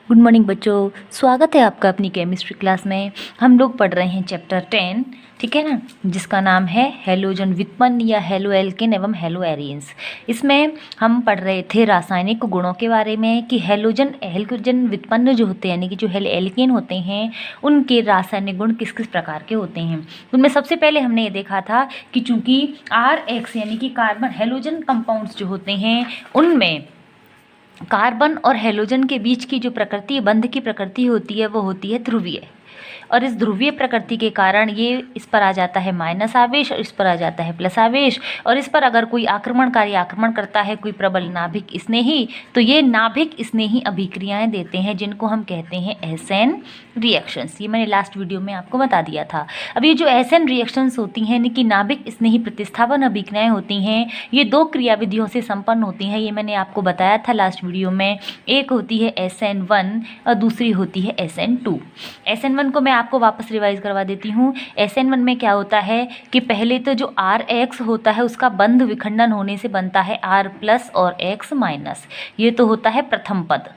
Good morning बच्चों, स्वागत है आपका अपनी केमिस्ट्री क्लास में। हम लोग पढ़ रहे हैं चैप्टर 10, ठीक है ना, जिसका नाम है हैलोजन व्युत्पन्न या हैलो एल्केन एवं हैलो एरियंस। इसमें हम पढ़ रहे थे रासायनिक गुणों के बारे में कि हैलोजन व्युत्पन्न जो होते हैं यानी कि जो हैलो एल्केन होते हैं उनके रासायनिक गुण किस किस प्रकार के होते हैं। उनमें सबसे पहले हमने ये देखा था कि चूँकि RH यानी कि कार्बन हैलोजन कंपाउंड्स जो होते हैं उनमें कार्बन और हैलोजन के बीच की जो प्रकृति बंध की प्रकृति होती है वो होती है ध्रुवीय, और इस ध्रुवीय प्रकृति के कारण ये इस पर आ जाता है माइनस आवेश और इस पर आ जाता है प्लस आवेश, और इस पर अगर कोई आक्रमणकारी आक्रमण करता है कोई प्रबल नाभिक स्नेही, तो ये नाभिक स्नेही अभिक्रियाएं देते हैं जिनको हम कहते हैं एसएन रिएक्शंस। ये मैंने लास्ट वीडियो में आपको बता दिया था। अब ये जो एसएन रिएक्शंस होती हैं यानी कि नाभिक स्नेही प्रतिस्थापन अभिक्रियाएं होती हैं, ये दो क्रियाविधियों से संपन्न होती हैं। ये मैंने आपको बताया था लास्ट वीडियो में। एक होती है SN1 और दूसरी होती है SN2। SN1 को मैं आपको वापस रिवाइज करवा देती हूँ। SN1 में क्या होता है कि पहले तो जो RH होता है उसका बंध विखंडन होने से बनता है R+ और X-। ये तो होता है प्रथम पद,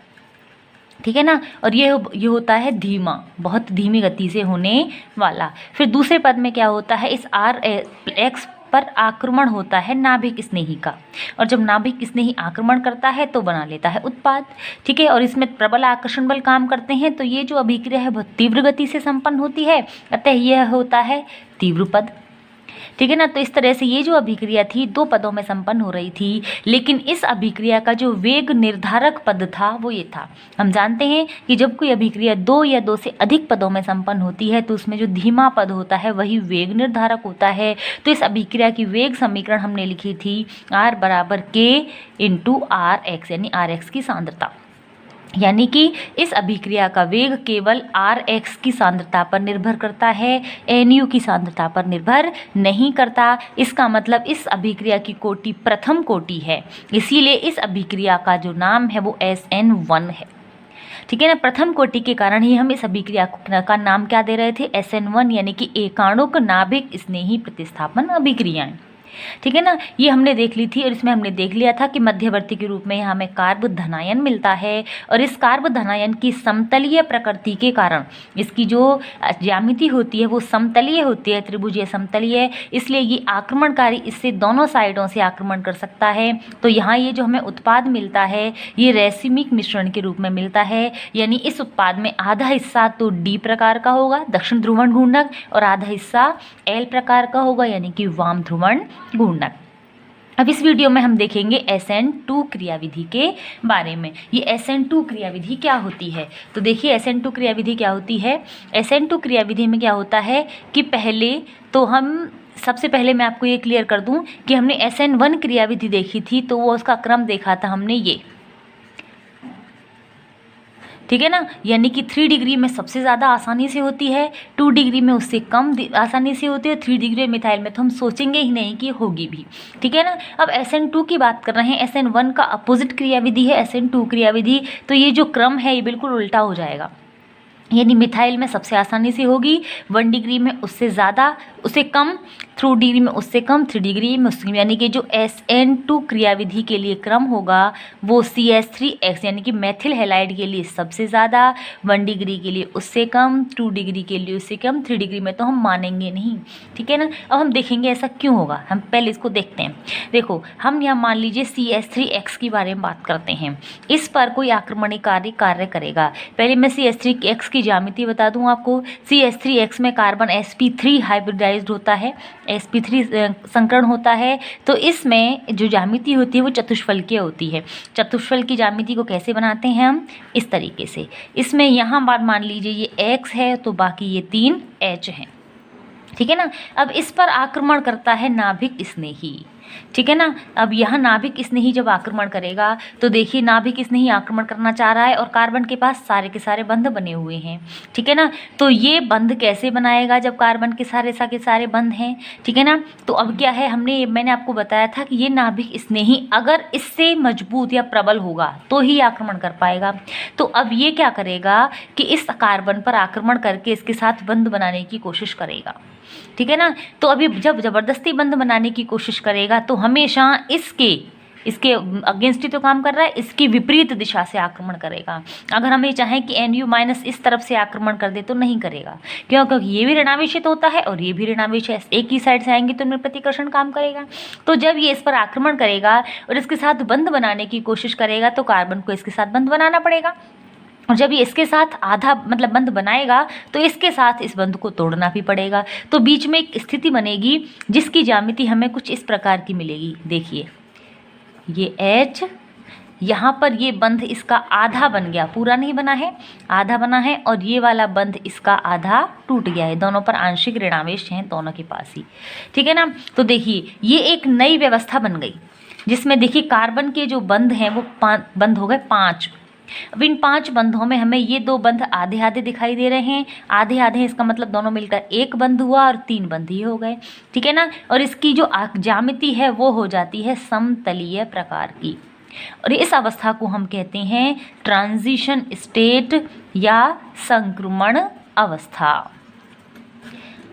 ठीक है ना, और ये होता है धीमा, बहुत धीमी गति से होने वाला। फिर दूसरे पद में क्या होता है, इस RX पर आक्रमण होता है नाभिक स्नेही का, और जब नाभिक स्नेही आक्रमण करता है तो बना लेता है उत्पाद, ठीक है। और इसमें प्रबल आकर्षण बल काम करते हैं, तो ये जो अभिक्रिया है बहुत तीव्र गति से संपन्न होती है, अतः यह होता है तीव्र पद, ठीक है ना। तो इस तरह से ये जो अभिक्रिया थी दो पदों में संपन्न हो रही थी, लेकिन इस अभिक्रिया का जो वेग निर्धारक पद था वो ये था। हम जानते हैं कि जब कोई अभिक्रिया दो या दो से अधिक पदों में संपन्न होती है तो उसमें जो धीमा पद होता है वही वेग निर्धारक होता है। तो इस अभिक्रिया की वेग समीकरण हमने लिखी थी R = K × RX, यानी RX की सांद्रता, यानी कि इस अभिक्रिया का वेग केवल RH की सांद्रता पर निर्भर करता है, NU की सांद्रता पर निर्भर नहीं करता। इसका मतलब इस अभिक्रिया की कोटि प्रथम कोटि है, इसीलिए इस अभिक्रिया का जो नाम है वो SN1 है, ठीक है ना। प्रथम कोटि के कारण ही हम इस अभिक्रिया का नाम क्या दे रहे थे, SN1, यानी कि एकाणुक नाभिक स्नेही प्रतिस्थापन अभिक्रियाएं, ठीक है ना। ये हमने देख ली थी, और इसमें हमने देख लिया था कि मध्यवर्ती के रूप में हमें कार्ब धनायन मिलता है, और इस कार्ब धनायन की समतलीय प्रकृति के कारण इसकी जो ज्यामिति होती है वो समतलीय होती है, त्रिभुजीय समतलीय, इसलिए ये आक्रमणकारी इससे दोनों साइडों से आक्रमण कर सकता है। तो यहाँ ये जो हमें उत्पाद मिलता है ये रैसिमिक मिश्रण के रूप में मिलता है, यानी इस उत्पाद में आधा हिस्सा तो D प्रकार का होगा दक्षिण ध्रुवण घूर्णक, और आधा हिस्सा L प्रकार का होगा यानी कि वाम ध्रुवण घूर्णक। अब इस वीडियो में हम देखेंगे SN2 क्रियाविधि के बारे में। ये SN2 क्रियाविधि क्या होती है, तो देखिए SN2 क्रियाविधि क्या होती है। SN2 क्रियाविधि में क्या होता है कि पहले तो सबसे पहले मैं आपको ये क्लियर कर दूं कि हमने SN1 क्रियाविधि देखी थी, तो वो उसका क्रम देखा था हमने ये, ठीक है ना, यानी कि 3 डिग्री में सबसे ज़्यादा आसानी से होती है, 2 डिग्री में उससे कम आसानी से होती है, 3 डिग्री मिथाइल में तो हम सोचेंगे ही नहीं कि होगी भी, ठीक है ना। अब SN2 की बात कर रहे हैं, SN1 का अपोजिट क्रियाविधि है SN2 क्रियाविधि, तो ये जो क्रम है ये बिल्कुल उल्टा हो जाएगा, यानी मिथाइल में सबसे आसानी से होगी, 1 डिग्री में उससे ज़्यादा उससे कम, 2 डिग्री में उससे कम, 3 डिग्री में उससे, यानी कि जो SN2 क्रियाविधि के लिए क्रम होगा वो CH3X यानी कि मेथिल हैलाइड के लिए सबसे ज़्यादा, 1 डिग्री के लिए उससे कम, 2 डिग्री के लिए उससे कम, 3 डिग्री में तो हम मानेंगे नहीं, ठीक है ना। अब हम देखेंगे ऐसा क्यों होगा, हम पहले इसको देखते हैं। देखो हम यहाँ मान लीजिए CH3X की बारे में बात करते हैं, इस पर कोई आक्रमणकारी कार्य करेगा। पहले मैं CH3X की ज्यामिति बता दूं आपको। CH3X में कार्बन sp3 हाइब्रिडाइज्ड होता है, sp3 संकरण होता है, तो इसमें जो ज्यामिति होती है वो चतुष्फलकीय होती है। चतुष्फल की ज्यामिति को कैसे बनाते हैं हम, इस तरीके से। इसमें यहाँ बात मान लीजिए ये X है तो बाकी ये 3 H हैं, ठीक है ना। अब इस पर आक्रमण करता है नाभिक स्नेही, ठीक है ना। अब यहाँ नाभिक स्नेही जब आक्रमण करेगा तो देखिए नाभिक स्नेही आक्रमण करना चाह रहा है और कार्बन के पास सारे के सारे बंध बने हुए हैं, ठीक है ना। तो ये बंध कैसे बनाएगा जब कार्बन के सारे बंध हैं, ठीक है ना। तो अब क्या है, मैंने आपको बताया था कि ये नाभिक स्नेही अगर इससे मजबूत या प्रबल होगा तो ही आक्रमण कर पाएगा। तो अब ये क्या करेगा कि इस कार्बन पर आक्रमण करके इसके साथ बंध बनाने की कोशिश करेगा, ठीक है ना। तो अभी जब ज़बरदस्ती बंध बनाने की कोशिश करेगा तो हमेशा इसके इसके अगेंस्ट ही तो काम कर रहा है, इसकी विपरीत दिशा से आक्रमण करेगा। अगर हम ये चाहें कि NU माइनस इस तरफ से आक्रमण कर दे तो नहीं करेगा, क्यों? क्योंकि ये भी ऋणावेशित होता है और ये भी ऋणावेश है, एक ही साइड से आएंगे तो इनमें प्रतिकर्षण काम करेगा। तो जब ये इस पर आक्रमण करेगा और इसके साथ बंध बनाने की कोशिश करेगा तो कार्बन को इसके साथ बंध बनाना पड़ेगा, और जब ये इसके साथ आधा मतलब बंध बनाएगा तो इसके साथ इस बंध को तोड़ना भी पड़ेगा। तो बीच में एक स्थिति बनेगी जिसकी ज्यामिति हमें कुछ इस प्रकार की मिलेगी। देखिए ये H, यहाँ पर ये बंध इसका आधा बन गया, पूरा नहीं बना है, आधा बना है, और ये वाला बंध इसका आधा टूट गया है। दोनों पर आंशिक ऋणावेश हैं दोनों के पास ही, ठीक है ना। तो देखिए ये एक नई व्यवस्था बन गई जिसमें देखिए कार्बन के जो बंध हैं वो बंध हो गए 5। अब इन 5 बंधों में हमें ये 2 बंध आधे आधे दिखाई दे रहे हैं, आधे आधे, इसका मतलब दोनों मिलकर एक बंध हुआ और 3 बंध ही हो गए, ठीक है ना। और इसकी जो ज्यामिति है वो हो जाती है समतलीय प्रकार की, और इस अवस्था को हम कहते हैं ट्रांजिशन स्टेट या संक्रमण अवस्था,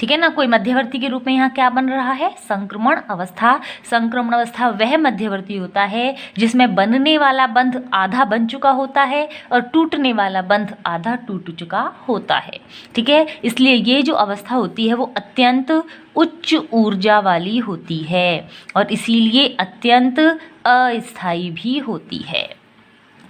ठीक है ना। कोई मध्यवर्ती के रूप में यहाँ क्या बन रहा है? संक्रमण अवस्था। संक्रमण अवस्था वह मध्यवर्ती होता है जिसमें बनने वाला बंध आधा बन चुका होता है और टूटने वाला बंध आधा टूट चुका होता है, ठीक है। इसलिए ये जो अवस्था होती है वो अत्यंत उच्च ऊर्जा वाली होती है और इसीलिए अत्यंत अस्थायी भी होती है,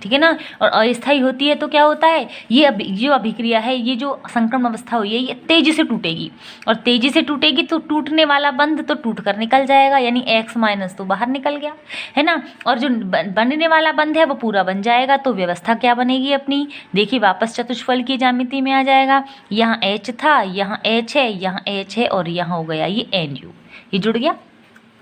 ठीक है ना। और अस्थायी होती है तो क्या होता है, ये जो अभिक्रिया है, ये जो संक्रमण अवस्था हुई है, ये तेजी से टूटेगी, और तेजी से टूटेगी तो टूटने वाला बंध तो टूट कर निकल जाएगा, यानी X माइनस तो बाहर निकल गया, है ना। और जो बनने वाला बंध है वो पूरा बन जाएगा। तो व्यवस्था क्या बनेगी अपनी? देखिए वापस चतुष्फल की ज्यामिति में आ जाएगा। यहाँ H था, यहाँ H है, यहाँ H है, और यहाँ हो गया ये NU, ये जुड़ गया,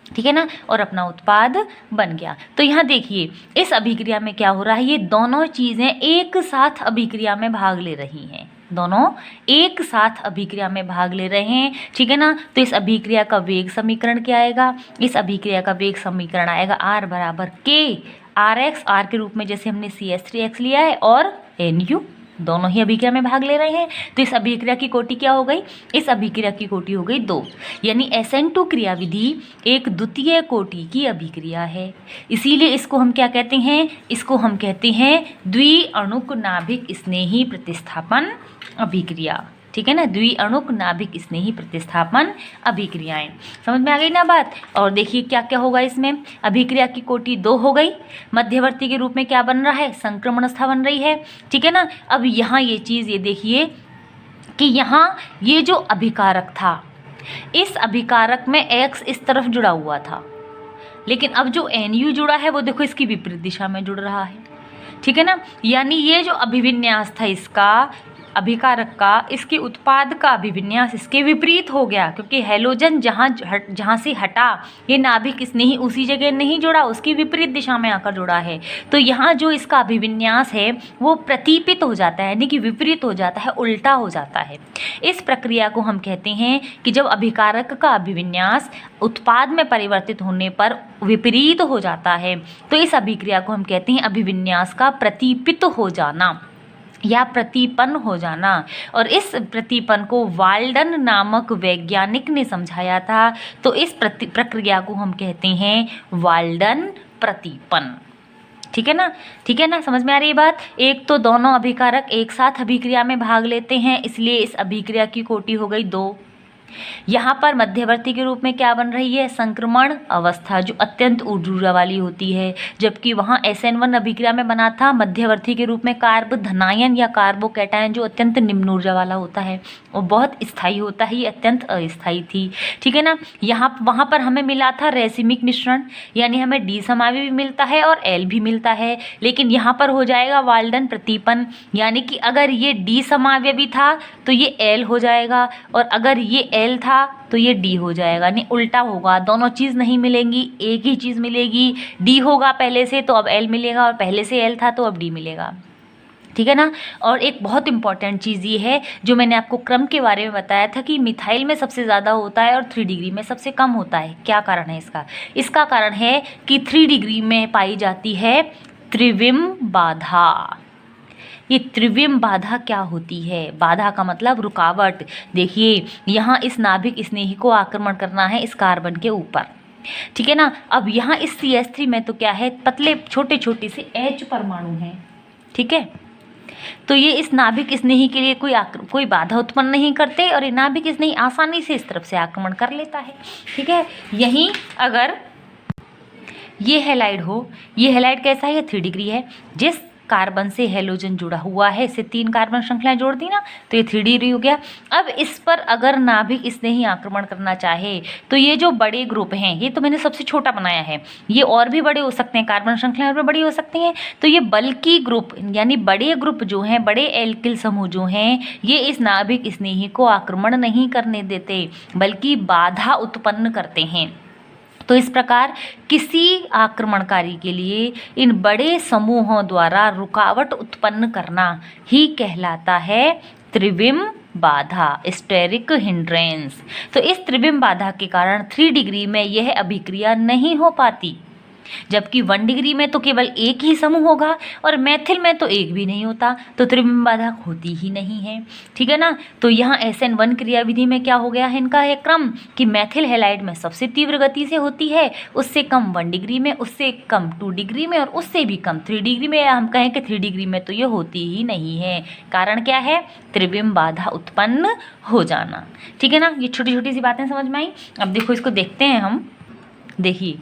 ठीक है ना, और अपना उत्पाद बन गया। तो यहाँ देखिए इस अभिक्रिया में क्या हो रहा है, ये दोनों चीज़ें एक साथ अभिक्रिया में भाग ले रही हैं, दोनों एक साथ अभिक्रिया में भाग ले रहे हैं, ठीक है ना। तो इस अभिक्रिया का वेग समीकरण क्या आएगा? इस अभिक्रिया का वेग समीकरण आएगा R बराबर K RX, R के रूप में जैसे हमने CH3X लिया है, और NU, दोनों ही अभिक्रिया में भाग ले रहे हैं। तो इस अभिक्रिया की कोटि क्या हो गई? इस अभिक्रिया की कोटि हो गई 2, यानी SN2 क्रियाविधि एक द्वितीय कोटि की अभिक्रिया है। इसीलिए इसको हम क्या कहते हैं? इसको हम कहते हैं द्विअणुक नाभिक स्नेही प्रतिस्थापन अभिक्रिया, ठीक है ना। द्विअणुक नाभिक स्नेही प्रतिस्थापन अभिक्रियाएं, समझ में आ गई ना बात। और देखिए क्या क्या होगा इसमें, अभिक्रिया की कोटि 2 हो गई, मध्यवर्ती के रूप में क्या बन रहा है? संक्रमण अवस्था बन रही है, ठीक है ना। अब यहाँ ये चीज़ ये देखिए कि यहाँ ये जो अभिकारक था, इस अभिकारक में X इस तरफ जुड़ा हुआ था, लेकिन अब जो NU जुड़ा है वो देखो इसकी विपरीत दिशा में जुड़ रहा है, ठीक है ना। यानी ये जो अभिविन्यास था इसका, अभिकारक का, इसके उत्पाद का अभिविन्यास इसके विपरीत हो गया, क्योंकि हैलोजन जहाँ से हटा ये नाभिक स्नेही उसी जगह नहीं जुड़ा, उसकी विपरीत दिशा में आकर जुड़ा है। तो यहाँ जो इसका अभिविन्यास है वो प्रतिपित हो जाता है, यानी कि विपरीत हो जाता है, उल्टा हो जाता है। इस प्रक्रिया को हम कहते हैं कि जब अभिकारक का अभिविन्यास उत्पाद में परिवर्तित होने पर विपरीत हो जाता है, तो इस अभिक्रिया को हम कहते हैं अभिविन्यास का प्रतिपित हो जाना या प्रतिपन्न हो जाना। और इस प्रतिपन्न को वाल्डन नामक वैज्ञानिक ने समझाया था। तो इस प्रक्रिया को हम कहते हैं वाल्डन प्रतिपन्न, ठीक है ना, ठीक है ना, समझ में आ रही है बात। एक तो दोनों अभिकारक एक साथ अभिक्रिया में भाग लेते हैं, इसलिए इस अभिक्रिया की कोटि हो गई 2। यहाँ पर मध्यवर्ती के रूप में क्या बन रही है? संक्रमण अवस्था, जो अत्यंत ऊर्जा वाली होती है, जबकि वहाँ SN1 अभिक्रिया में बना था मध्यवर्ती के रूप में कार्ब धनायन या कार्बोकैटायन, जो अत्यंत निम्न ऊर्जा वाला होता है और बहुत स्थायी होता है, ये अत्यंत अस्थायी थी, ठीक है ना। वहाँ पर हमें मिला था रेसिमिक मिश्रण, यानी हमें D समावयवी भी मिलता है और L भी मिलता है, लेकिन यहाँ पर हो जाएगा वाल्डन प्रतिपन्न, यानी कि अगर ये D समावयवी था तो ये L हो जाएगा, और अगर ये L था तो ये D हो जाएगा, नहीं उल्टा होगा, दोनों चीज़ नहीं मिलेंगी, एक ही चीज़ मिलेगी। D होगा पहले से तो अब L मिलेगा, और पहले से L था तो अब D मिलेगा, ठीक है ना। और एक बहुत इंपॉर्टेंट चीज़ ये है जो मैंने आपको क्रम के बारे में बताया था कि मिथाइल में सबसे ज़्यादा होता है और 3 डिग्री में सबसे कम होता है। क्या कारण है इसका? इसका कारण है कि 3 डिग्री में पाई जाती है त्रिविम बाधा। ये त्रिविम बाधा क्या होती है? बाधा का मतलब रुकावट। देखिए यहाँ इस नाभिक स्नेही को आक्रमण करना है इस कार्बन के ऊपर, ठीक है ना। अब यहाँ इस CH3 में तो क्या है, पतले छोटे छोटे से H परमाणु हैं, ठीक है। तो ये इस नाभिक स्नेही के लिए कोई बाधा उत्पन्न नहीं करते और ये नाभिक स्नेही आसानी से इस तरफ से आक्रमण कर लेता है, ठीक है। यहीं अगर ये हैलाइड हो, ये हैलाइड कैसा है, ये 3 डिग्री है। जिस कार्बन से हेलोजन जुड़ा हुआ है, इसे 3 कार्बन श्रृंखलाएं जोड़ दी ना, तो ये 3 डिग्री हो गया। अब इस पर अगर नाभिक स्नेही आक्रमण करना चाहे तो ये जो बड़े ग्रुप हैं, ये तो मैंने सबसे छोटा बनाया है, ये और भी बड़े हो सकते हैं, कार्बन श्रृंखलाएं और भी बड़ी हो सकती हैं। तो ये बल्कि ग्रुप यानी बड़े ग्रुप जो हैं, बड़े एल्किल समूह जो हैं, ये इस नाभिक स्नेही को आक्रमण नहीं करने देते बल्कि बाधा उत्पन्न करते हैं। तो इस प्रकार किसी आक्रमणकारी के लिए इन बड़े समूहों द्वारा रुकावट उत्पन्न करना ही कहलाता है त्रिविम बाधा, स्टेरिक हिंड्रेंस। तो इस त्रिविम बाधा के कारण 3 डिग्री में यह अभिक्रिया नहीं हो पाती, जबकि 1 डिग्री में तो केवल एक ही समूह होगा और मैथिल में तो एक भी नहीं होता, तो त्रिविम बाधा होती ही नहीं है, ठीक है ना। तो यहाँ SN1 क्रियाविधि में क्या हो गया है, इनका है क्रम कि मैथिल हैलाइड में सबसे तीव्र गति से होती है, उससे कम 1 डिग्री में, उससे कम 2 डिग्री में और उससे भी कम 3 डिग्री में, या हम कहें कि 3 डिग्री में तो ये होती ही नहीं है। कारण क्या है, त्रिविम बाधा उत्पन्न हो जाना, ठीक है ना। ये छोटी छोटी सी बातें समझ में आई। अब देखो इसको देखते हैं हम। देखिए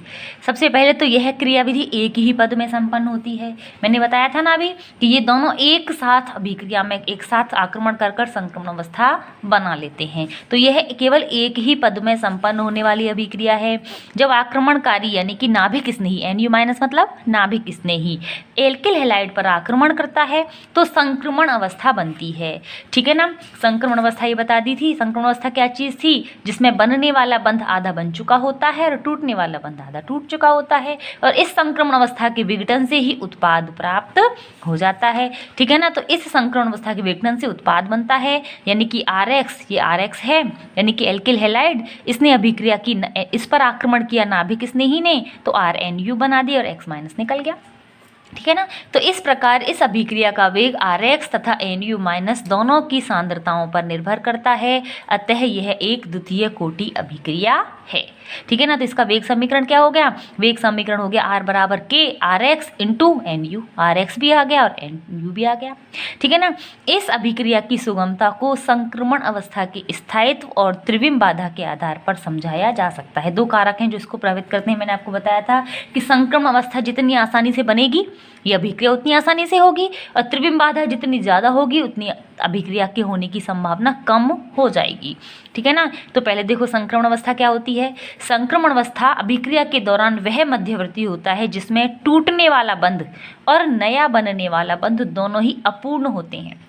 सबसे पहले तो यह क्रियाविधि एक ही पद में संपन्न होती है। मैंने बताया था ना अभी कि ये दोनों एक साथ अभिक्रिया में एक साथ आक्रमण कर कर संक्रमण अवस्था बना लेते हैं। तो यह केवल एक ही पद में संपन्न होने वाली अभिक्रिया है। जब आक्रमणकारी यानी कि नाभिक स्नेही, NU- मतलब नाभिक स्नेही एल्किल हैलाइड पर आक्रमण करता है तो संक्रमण अवस्था बनती है, ठीक है ना। संक्रमण अवस्था ये बता दी थी। संक्रमण अवस्था क्या चीज़ थी, जिसमें बनने वाला बंध आधा बन चुका होता है और टूटने वाला बंध आधा टूट चुका होता है, और इस संक्रमण अवस्था के विघटन से ही उत्पाद प्राप्त हो जाता है, ठीक है ना। तो इस संक्रमण अवस्था के विघटन से उत्पाद बनता है, यानी कि RX, ये RX है यानी कि एल्किल हैलाइड, इसने अभिक्रिया की, इस पर आक्रमण किया नाभिक स्नेही ने, तो RNU बना दिया और X- निकल गया, ठीक है ना। तो इस प्रकार इस अभिक्रिया का वेग RX तथा NU- दोनों की सांद्रताओं पर निर्भर करता है, अतः यह एक द्वितीय कोटि अभिक्रिया है, ठीक है ना। तो इसका वेग समीकरण क्या हो गया, वेग समीकरण हो गया R बराबर K RX into NU, RX भी आ गया और NU भी आ गया, ठीक है ना। इस अभिक्रिया की सुगमता को संक्रमण अवस्था के स्थायित्व और त्रिविम बाधा के आधार पर समझाया जा सकता है। 2 कारक हैं जो इसको प्रभावित करते हैं। मैंने आपको बताया था कि संक्रमण अवस्था जितनी आसानी से बनेगी ये अभिक्रिया उतनी आसानी से होगी, और त्रिविम बाधा जितनी ज़्यादा होगी उतनी अभिक्रिया के होने की संभावना कम हो जाएगी, ठीक है ना। तो पहले देखो संक्रमण अवस्था क्या होती है। संक्रमण अवस्था अभिक्रिया के दौरान वह मध्यवर्ती होता है जिसमें टूटने वाला बंध और नया बनने वाला बंध दोनों ही अपूर्ण होते हैं,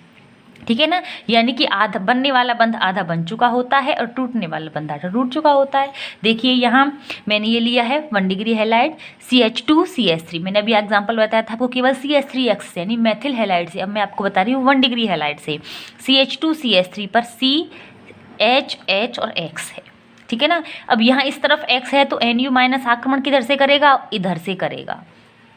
ठीक है ना। यानी कि आधा बनने वाला बंध आधा बन चुका होता है और टूटने वाला बंध आधा टूट चुका होता है। देखिए यहाँ मैंने ये लिया है 1 डिग्री हैलाइड CH2CH3, मैंने अभी एग्जांपल बताया था आपको केवल CH3X यानी मैथिल हैलाइड से। अब मैं आपको बता रही हूँ 1 डिग्री हैलाइड से CH2CH3 पर CH H और X है, ठीक है ना। अब यहाँ इस तरफ X है तो NU- आक्रमण किधर से करेगा, इधर से करेगा,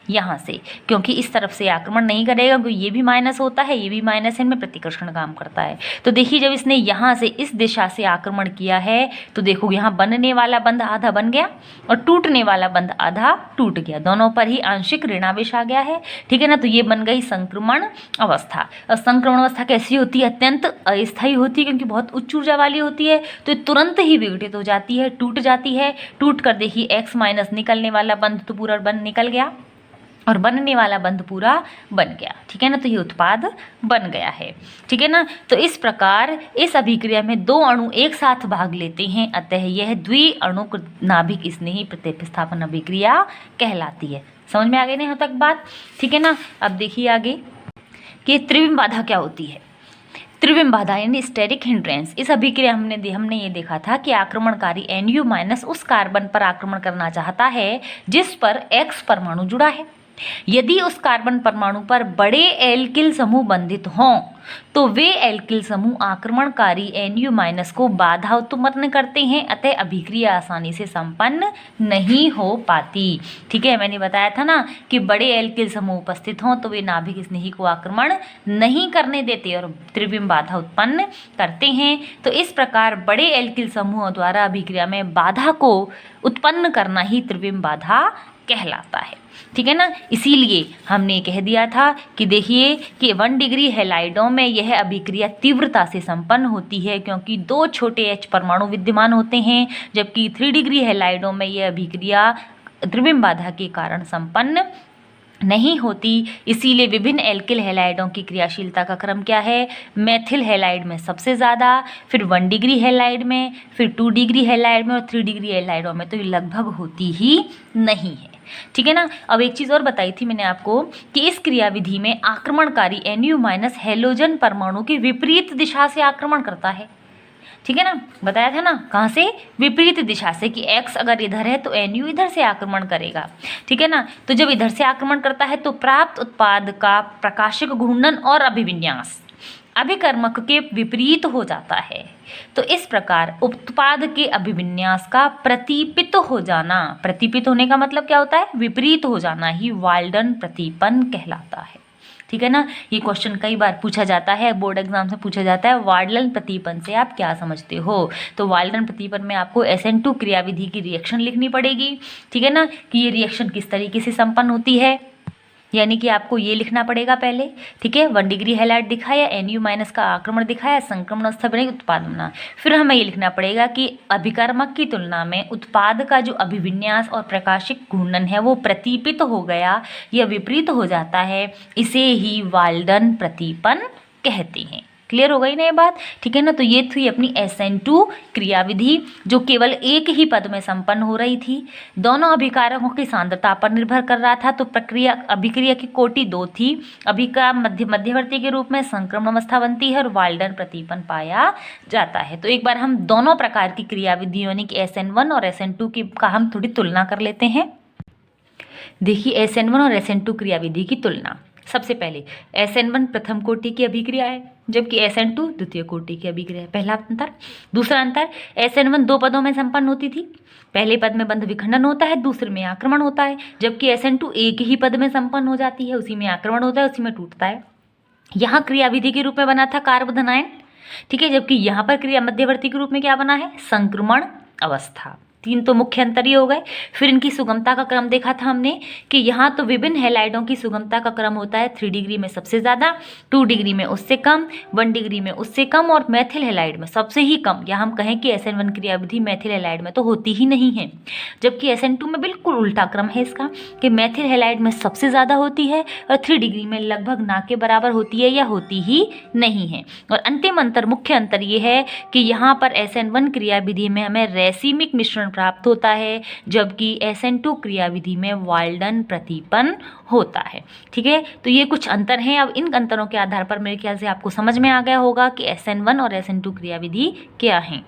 यहाँ से, क्योंकि इस तरफ से आक्रमण नहीं करेगा क्योंकि ये भी माइनस होता है, ये भी माइनस है, इनमें प्रतिकर्षण काम करता है। तो देखिए जब इसने यहाँ से इस दिशा से आक्रमण किया है तो देखो यहाँ बनने वाला बंध आधा बन गया और टूटने वाला बंध आधा टूट गया, दोनों पर ही आंशिक ऋणावेश आ गया है, ठीक है ना। तो ये बन गई संक्रमण अवस्था। और संक्रमण अवस्था कैसी होती है, अत्यंत अस्थायी होती है, क्योंकि बहुत उच्च ऊर्जा वाली होती है, तो तुरंत ही विघटित हो जाती है, टूट जाती है। टूट कर देखिए X- निकलने वाला बंध तो पूरा बंध निकल गया और बनने वाला बंध पूरा बन गया, ठीक है ना। तो ये उत्पाद बन गया है, ठीक है ना। तो इस प्रकार इस अभिक्रिया में 2 अणु एक साथ भाग लेते हैं, अतः यह द्विअणुक नाभिक स्नेही प्रतिस्थापन अभिक्रिया कहलाती है। समझ में आ गई नहीं तक बात, ठीक है ना। अब देखिए आगे कि त्रिविम बाधा क्या होती है। त्रिविम बाधा यानी स्टेरिक हिंड्रेंस। इस अभिक्रिया हमने ये देखा था कि आक्रमणकारी NU- उस कार्बन पर आक्रमण करना चाहता है जिस पर X परमाणु जुड़ा है, यदि उस कार्बन परमाणु पर बड़े एल्किल समूह बंधित हों तो वे एल्किल समूह आक्रमणकारी Nu- को बाधा उत्पन्न करते हैं, अतः अभिक्रिया आसानी से संपन्न नहीं हो पाती। ठीक है, मैंने बताया था ना कि बड़े एल्किल समूह उपस्थित हों तो वे नाभिक स्नेही को आक्रमण नहीं करने देते और त्रिविम बाधा उत्पन्न करते हैं। तो इस प्रकार बड़े एल्किल समूहों द्वारा अभिक्रिया में बाधा को उत्पन्न करना ही त्रिविम बाधा कहलाता है। ठीक है ना, इसीलिए हमने कह दिया था कि देखिए कि 1 डिग्री हैलाइडों में यह अभिक्रिया तीव्रता से संपन्न होती है क्योंकि 2 छोटे H परमाणु विद्यमान होते हैं, जबकि 3 डिग्री हैलाइडों में यह अभिक्रिया त्रिविम बाधा के कारण संपन्न नहीं होती। इसीलिए विभिन्न एल्किल हैलाइडों की क्रियाशीलता का क्रम क्या है, मेथिल हैलाइड में सबसे ज़्यादा, फिर 1 डिग्री हैलाइड में, फिर 2 डिग्री हैलाइड में और 3 डिग्री हैलाइडों में तो ये लगभग होती ही नहीं है। ठीक है ना। अब एक चीज़ और बताई थी मैंने आपको कि इस क्रियाविधि में आक्रमणकारी Nu- हैलोजन परमाणु की विपरीत दिशा से आक्रमण करता है। ठीक है ना, बताया था ना, कहाँ से, विपरीत दिशा से, कि X अगर इधर है तो Nu इधर से आक्रमण करेगा। ठीक है ना, तो जब इधर से आक्रमण करता है तो प्राप्त उत्पाद का प्रकाशिक घूर्णन और अभिविन्यास अभिकर्मक के विपरीत हो जाता है। तो इस प्रकार उत्पाद के अभिविन्यास का प्रतिपित हो जाना, प्रतिपित होने का मतलब क्या होता है, विपरीत हो जाना ही वाल्डन प्रतिपन कहलाता है। ठीक है ना, ये क्वेश्चन कई बार पूछा जाता है, बोर्ड एग्जाम से पूछा जाता है, वाल्डन प्रतिपन से आप क्या समझते हो। तो वाल्डन प्रतिपन में आपको SN2 क्रियाविधि की रिएक्शन लिखनी पड़ेगी। ठीक है ना, कि ये रिएक्शन किस तरीके से संपन्न होती है, यानी कि आपको ये लिखना पड़ेगा पहले। ठीक है, 1 डिग्री हैलाइड दिखाया, Nu- का आक्रमण दिखाया, संक्रमण अवस्था बनेगी, उत्पाद बना। फिर हमें ये लिखना पड़ेगा कि अभिकर्मक की तुलना में उत्पाद का जो अभिविन्यास और प्रकाशिक घूर्णन है वो प्रतिपित हो गया या विपरीत हो जाता है, इसे ही वाल्डन प्रतिपन कहते हैं। क्लियर हो गई ना ये बात। ठीक है ना, तो ये थी अपनी SN2 क्रियाविधि जो केवल एक ही पद में संपन्न हो रही थी, दोनों अभिकारकों की सांद्रता पर निर्भर कर रहा था। तो प्रक्रिया अभिक्रिया की कोटि 2 थी, अभिक्रिया मध्यवर्ती के रूप में संक्रमण अवस्था बनती है और वाल्डन प्रतिपन पाया जाता है। तो एक बार हम दोनों प्रकार की क्रियाविधियों यानी कि SN1 और SN2 की का हम थोड़ी तुलना कर लेते हैं। देखिए SN1 और SN2 क्रियाविधि की तुलना। सबसे पहले SN1 प्रथम कोटि की अभिक्रिया है, जबकि SN2 द्वितीय कोटि की अभिक्रिया है, पहला अंतर। दूसरा अंतर, SN1 2 पदों में संपन्न होती थी, पहले पद में बंध विखंडन होता है, दूसरे में आक्रमण होता है, जबकि SN2 एक ही पद में संपन्न हो जाती है, उसी में आक्रमण होता है, उसी में टूटता है। यहाँ क्रियाविधि के रूप में बना था कार्बोधनायन। ठीक है, जबकि यहाँ पर क्रिया मध्यवर्ती के रूप में क्या बना है, संक्रमण अवस्था। 3 तो मुख्य अंतर ही हो गए। फिर इनकी सुगमता का क्रम देखा था हमने कि यहाँ तो विभिन्न हैलाइडों की सुगमता का क्रम होता है 3 डिग्री में सबसे ज़्यादा, 2 डिग्री में उससे कम, 1 डिग्री में उससे कम और मेथिल हैलाइड में सबसे ही कम। या हम कहें कि SN1 क्रियाविधि मेथिल हैलाइड में तो होती ही नहीं है, जबकि SN2 में बिल्कुल उल्टा क्रम है इसका कि मेथिल हैलाइड में सबसे ज़्यादा होती है और 3 डिग्री में लगभग ना के बराबर होती है या होती ही नहीं है। और अंतिम अंतर, मुख्य अंतर ये है कि यहाँ पर SN1 क्रियाविधि में हमें रैसिमिक मिश्रण प्राप्त होता है, जबकि SN2 क्रियाविधि में वाल्डन प्रतिपन होता है। ठीक है, तो ये कुछ अंतर हैं। अब इन अंतरों के आधार पर मेरे ख्याल से आपको समझ में आ गया होगा कि SN1 और SN2 क्रियाविधि क्या है।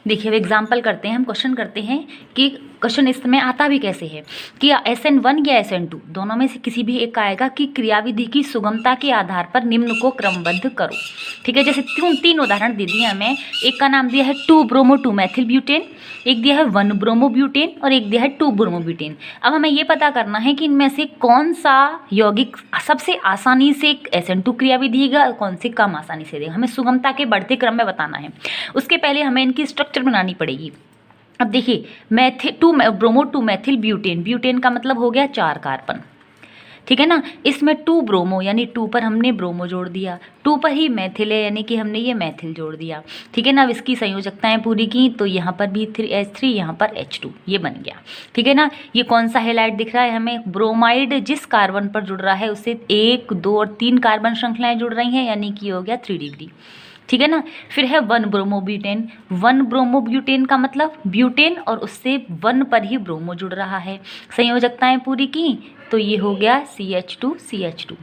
देखिए अब एग्जाम्पल करते हैं, हम क्वेश्चन करते हैं कि क्वेश्चन इसमें आता भी कैसे है कि SN1 या SN2 दोनों में से किसी भी एक का आएगा कि क्रियाविधि की सुगमता के आधार पर निम्न को क्रमबद्ध करो। ठीक है, जैसे 3 उदाहरण दे दिए हमें। एक का नाम दिया है 2-bromo-2-methyl ब्यूटेन, एक दिया है 1-bromo-ब्यूटेन और एक दिया है 2-bromo-ब्यूटेन। अब हमें ये पता करना है कि इनमें से कौन सा यौगिक सबसे आसानी से SN2 क्रियाविधि देगा, कौन से कम आसानी से देगा, हमें सुगमता के बढ़ते क्रम में बताना है। उसके पहले हमें इनकी स्ट्रक्चर बनानी पड़ेगी। अब देखिए 2-bromo-2-methyl ब्यूटेन, ब्यूटेन का मतलब हो गया 4 कार्बन। ठीक है ना, इसमें 2-bromo यानी 2 पर हमने ब्रोमो जोड़ दिया, 2 पर ही मैथिल है यानी कि हमने ये मैथिल जोड़ दिया। ठीक है ना, अब इसकी संयोजकताएं पूरी की तो यहाँ पर भी 3H3, यहाँ पर H2, ये बन गया। ठीक है ना, ये कौन सा हैलाइड दिख रहा है हमें, ब्रोमाइड जिस कार्बन पर जुड़ रहा है उससे 1, 2 और 3 कार्बन श्रृंखलाएं जुड़ रही हैं, यानी कि हो गया 3 डिग्री। ठीक है ना, फिर है 1-bromo-ब्यूटेन, 1-bromo-ब्यूटेन का मतलब ब्यूटेन और उससे 1 पर ही ब्रोमो जुड़ रहा है, संयोजकताएं पूरी की तो ये हो गया CH2CH2।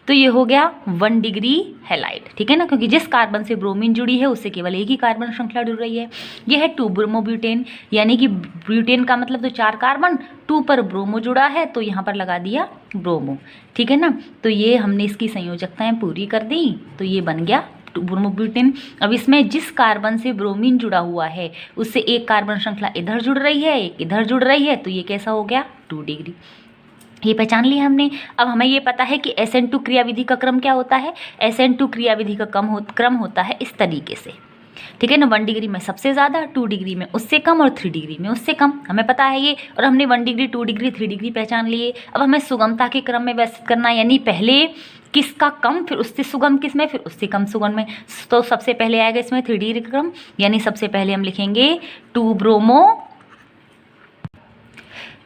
तो ये हो गया 1 डिग्री हैलाइड, ठीक है ना, क्योंकि जिस कार्बन से ब्रोमीन जुड़ी है उससे केवल एक ही कार्बन श्रृंखला जुड़ रही है। ये है 2 ब्रोमोब्यूटेन, यानी कि ब्यूटेन का मतलब तो 4 कार्बन, 2 पर ब्रोमो जुड़ा है तो यहाँ पर लगा दिया ब्रोमो, ठीक है ना। तो ये हमने इसकी संयोजकताएं पूरी कर दी, तो ये बन गया ब्रोमोब्यूटेन। अब इसमें जिस कार्बन से ब्रोमीन जुड़ा हुआ है उससे एक कार्बन श्रृंखला इधर जुड़ रही है, एक इधर जुड़ रही है, तो ये कैसा हो गया 2 डिग्री। ये पहचान लिया हमने। अब हमें ये पता है कि SN2 क्रियाविधि का क्रम क्या होता है। SN2 क्रियाविधि का क्रम होता है इस तरीके से, ठीक है ना। 1 डिग्री में सबसे ज़्यादा, 2 डिग्री में उससे कम और 3 डिग्री में उससे कम, हमें पता है ये। और हमने 1 डिग्री 2 डिग्री 3 डिग्री पहचान लिए। अब हमें सुगमता के क्रम में व्यवस्थित करना, यानी पहले किसका कम, फिर उससे सुगम किस में, फिर उससे कम सुगम में। तो सबसे पहले आएगा इसमें 3 डिग्री का क्रम, यानी सबसे पहले हम लिखेंगे 2 ब्रोमो,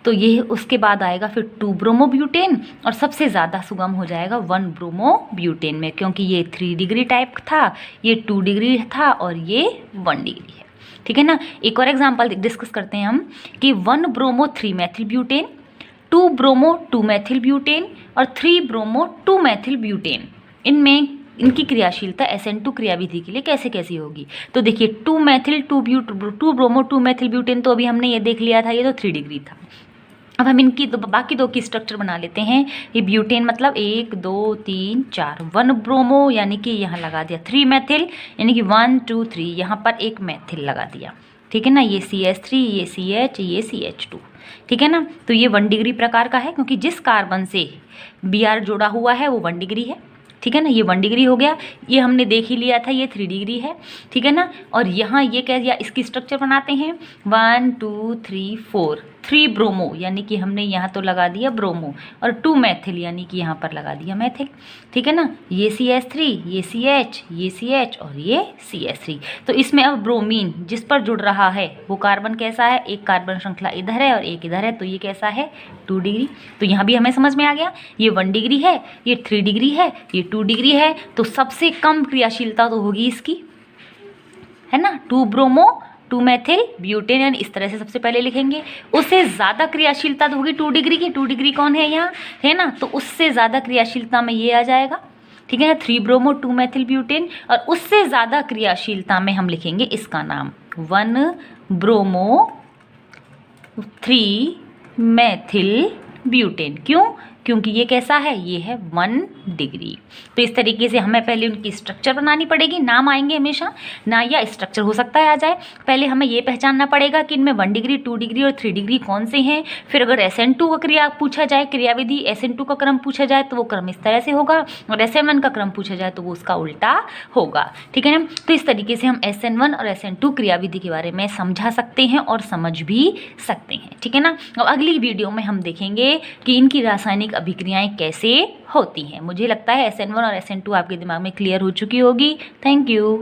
तो ये उसके बाद आएगा फिर 2 ब्रोमोब्यूटेन, और सबसे ज़्यादा सुगम हो जाएगा 1 ब्रोमोब्यूटेन में, क्योंकि ये 3 डिग्री टाइप था, ये 2 डिग्री था और ये 1 डिग्री है, ठीक है ना। एक और एग्जांपल डिस्कस करते हैं हम कि 1 bromo 3 Maithil butane, 2 bromo 2 Maithil butane और 3 ब्रोमो 2 मैथिल ब्यूटेन, इनमें इनकी क्रियाशीलता SN2 क्रियाविधि के लिए कैसे कैसी होगी। तो देखिए 2 मैथिल 2 ब्रोमो 2 मैथिल ब्यूटेन तो अभी हमने ये देख लिया था, ये तो 3 डिग्री था। अब हम इनकी बाकी 2 की स्ट्रक्चर बना लेते हैं। ये ब्यूटेन मतलब 1 2 3 4, 1 ब्रोमो यानी कि यहाँ लगा दिया 3 मैथिल, यानी कि 1 2 3, यहाँ पर एक मैथिल लगा दिया, ठीक है ना। ये CH3, ये CH, ये CH2, ठीक है ना। तो ये 1 डिग्री प्रकार का है, क्योंकि जिस कार्बन से Br जुड़ा हुआ है वो 1 डिग्री है, ठीक है ना। ये 1 डिग्री हो गया, ये हमने देख ही लिया था, ये 3 डिग्री है, ठीक है ना। और यहाँ ये क्या दिया, इसकी स्ट्रक्चर बनाते हैं 1 2 3 4, 3 ब्रोमो यानी कि हमने यहाँ तो लगा दिया ब्रोमो, और 2 मैथिल यानी कि यहाँ पर लगा दिया मैथिल, ठीक है ना। ये CH3, ये CH, ये CH और ये CH3। तो इसमें अब ब्रोमीन जिस पर जुड़ रहा है वो कार्बन कैसा है, एक कार्बन श्रृंखला इधर है और एक इधर है, तो ये कैसा है 2 डिग्री। तो यहाँ भी हमें समझ में आ गया, ये 1 डिग्री है, ये 3 डिग्री है, ये 2 डिग्री है, तो सबसे कम क्रियाशीलता तो होगी इसकी, है ना, 2 ब्रोमो 2 मैथिल ब्यूटेन, यानी इस तरह से सबसे पहले लिखेंगे। उससे ज़्यादा क्रियाशीलता तो होगी 2 डिग्री की, 2 डिग्री कौन है यहाँ, है ना, तो उससे ज़्यादा क्रियाशीलता में ये आ जाएगा, ठीक है ना, 3 ब्रोमो 2 मैथिल ब्यूटेन। और उससे ज़्यादा क्रियाशीलता में हम लिखेंगे इसका नाम 1 ब्रोमो 3 मैथिल ब्यूटेन। क्यों, क्योंकि ये कैसा है, ये है 1 डिग्री। तो इस तरीके से हमें पहले उनकी स्ट्रक्चर बनानी पड़ेगी, नाम आएंगे हमेशा ना, या स्ट्रक्चर हो सकता है आ जाए। पहले हमें ये पहचानना पड़ेगा कि इनमें 1 डिग्री 2 डिग्री और 3 डिग्री कौन से हैं। फिर अगर SN2 का क्रिया पूछा जाए, क्रियाविधि SN2 का क्रम पूछा जाए तो वो क्रम इस तरह से होगा, और SN1 का क्रम पूछा जाए तो वो उसका उल्टा होगा, ठीक है ना। तो इस तरीके से हम SN1 और SN2 क्रियाविधि के बारे में समझा सकते हैं और समझ भी सकते हैं, ठीक है ना। अब अगली वीडियो में हम देखेंगे कि इनकी रासायनिक अभिक्रियाएं कैसे होती हैं। मुझे लगता है SN1 और SN2 आपके दिमाग में क्लियर हो चुकी होगी। Thank you.